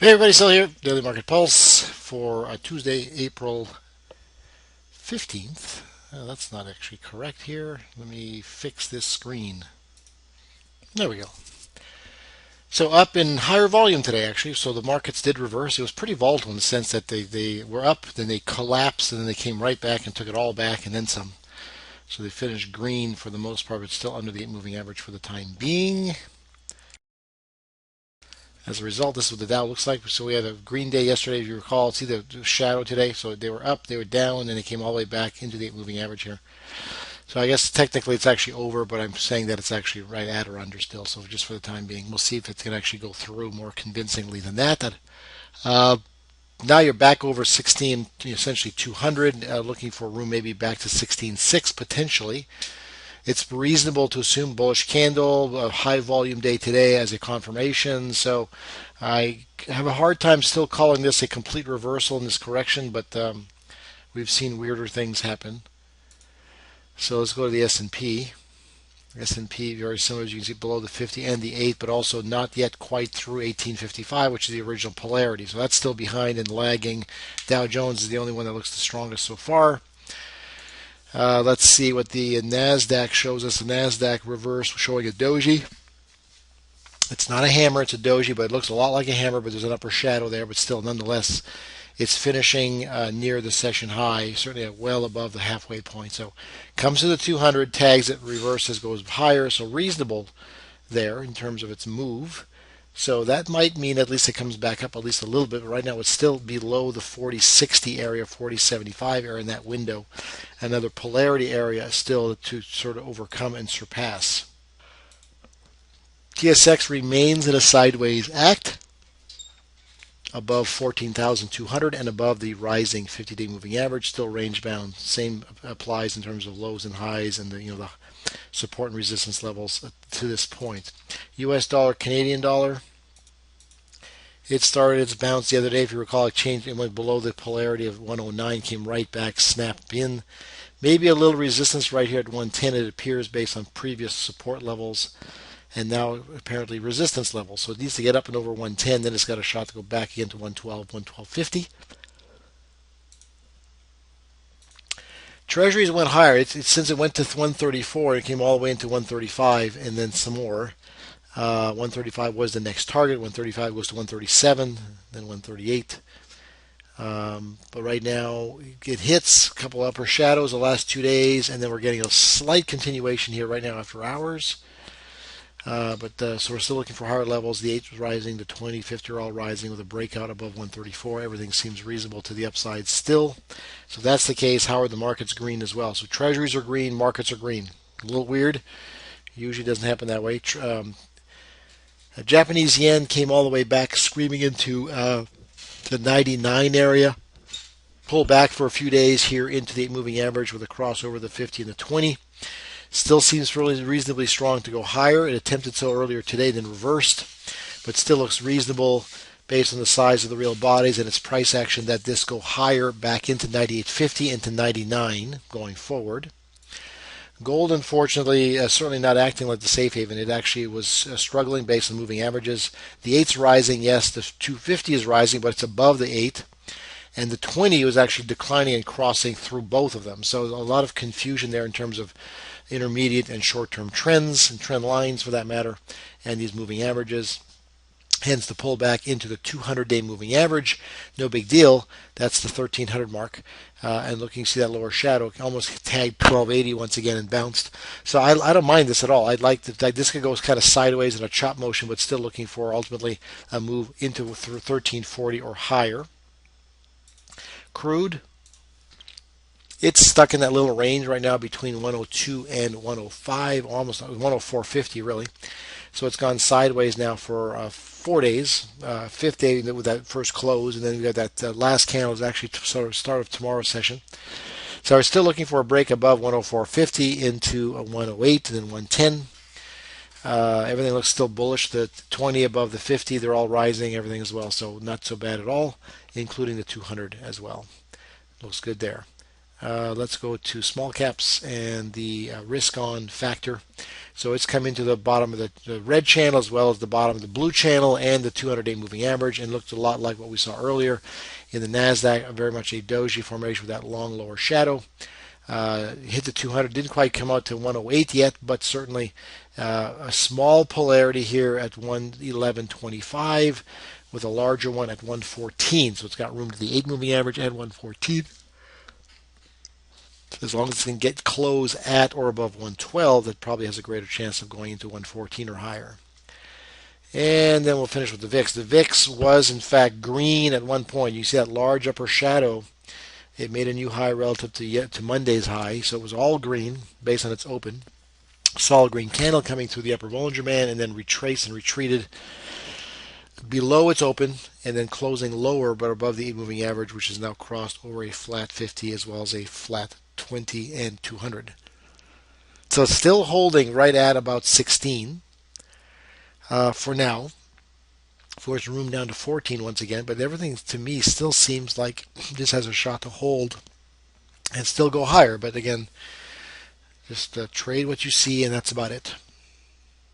Hey everybody, still here. Daily Market Pulse for Tuesday, April 15th. That's not actually correct here. Let me fix this screen. There we go. So up in higher volume today, actually. So the markets did reverse. It was pretty volatile in the sense that they were up, then they collapsed, and then they came right back and took it all back and then some. So they finished green for the most part, but still under the 8 moving average for the time being. As a result, this is what the Dow looks like. So we had a green day yesterday, if you recall. See the shadow today. So they were up, they were down, and then they came all the way back into the 8 moving average here. So I guess technically it's actually over, but I'm saying that it's actually right at or under still. So just for the time being, we'll see if it's going to actually go through more convincingly than that. Uh, Now you're back over 16, essentially 200, looking for room maybe back to 16.6 potentially. It's reasonable to assume bullish candle, a high volume day today as a confirmation. So I have a hard time still calling this a complete reversal in this correction, but we've seen weirder things happen. So let's go to the S&P. S&P very similar, as you can see, below the 50 and the 8, but also not yet quite through 1855, which is the original polarity. So that's still behind and lagging. Dow Jones is the only one that looks the strongest so far. Let's see what the NASDAQ shows us. The NASDAQ reverse showing a doji. It's not a hammer, it's a doji, but it looks a lot like a hammer, but there's an upper shadow there, but still, nonetheless, it's finishing near the session high, certainly well above the halfway point. So comes to the 200, tags it, reverses, goes higher, so reasonable there in terms of its move. So that might mean at least it comes back up at least a little bit. But right now it's still below the 4060 area, 4075 area in that window. Another polarity area still to sort of overcome and surpass. TSX remains in a sideways act above 14,200 and above the rising 50-day moving average, still range bound. Same applies in terms of lows and highs and the support and resistance levels to this point. U.S. dollar, Canadian dollar. It started its bounce the other day. If you recall, it changed. It went below the polarity of 109, came right back, snapped in. Maybe a little resistance right here at 110. It appears based on previous support levels, and now apparently resistance levels. So it needs to get up and over 110. Then it's got a shot to go back again to 112, 112.50. Treasuries went higher. Since it went to 134, it came all the way into 135, and then some more. 135 was the next target. 135 goes to 137, then 138. But right now it hits a couple upper shadows the last 2 days, and then we're getting a slight continuation here right now after hours. So we're still looking for higher levels. The 8 is rising, the 20, 50 are all rising with a breakout above 134. Everything seems reasonable to the upside still. So if that's the case, how are the markets green as well? So treasuries are green, markets are green. A little weird. Usually doesn't happen that way. Japanese yen came all the way back, screaming into the 99 area. Pull back for a few days here into the 8 moving average with a crossover of the 50 and the 20. Still seems really reasonably strong to go higher. It attempted so earlier today, then reversed, but still looks reasonable based on the size of the real bodies and its price action that this go higher back into 98.50 into 99 going forward. Gold, unfortunately, certainly not acting like the safe haven. It actually was struggling based on moving averages. The 8's rising, yes. The 250 is rising, but it's above the 8. And the 20 was actually declining and crossing through both of them. So a lot of confusion there in terms of intermediate and short-term trends and trend lines for that matter, and these moving averages. Hence the pullback into the 200-day moving average. No big deal. That's the 1300 mark. And looking, see that lower shadow, almost tagged 1280 once again and bounced. So I don't mind this at all. I'd like this could go kind of sideways in a chop motion, but still looking for ultimately a move into 1340 or higher. Crude, it's stuck in that little range right now between 102 and 105, almost 104.50 really. So it's gone sideways now for 4 days. Fifth day with that first close, and then we got that last candle is actually sort of start of tomorrow's session. So we're still looking for a break above 104.50 into a 108 and then 110. Everything looks still bullish. The 20 above the 50, they're all rising, everything as well. So not so bad at all, including the 200 as well. Looks good there. Let's go to small caps and the risk on factor. So it's come into the bottom of the red channel as well as the bottom of the blue channel and the 200-day moving average, and looked a lot like what we saw earlier in the Nasdaq, very much a doji formation with that long lower shadow. Hit the 200, didn't quite come out to 108 yet, but certainly a small polarity here at 111.25 with a larger one at 114. So it's got room to the 8 moving average at 114. As long as it can get close at or above 112, that probably has a greater chance of going into 114 or higher. And then we'll finish with the VIX. The VIX was in fact green at one point. You see that large upper shadow. It made a new high relative to Monday's high, so it was all green based on its open. Solid green candle coming through the upper Bollinger Band and then retraced and retreated below its open and then closing lower but above the 8 moving average, which is now crossed over a flat 50 as well as a flat 20 and 200. So it's still holding right at about 16 for now. Of course, room down to 14 once again, but everything to me still seems like this has a shot to hold and still go higher. But again, just trade what you see, and that's about it.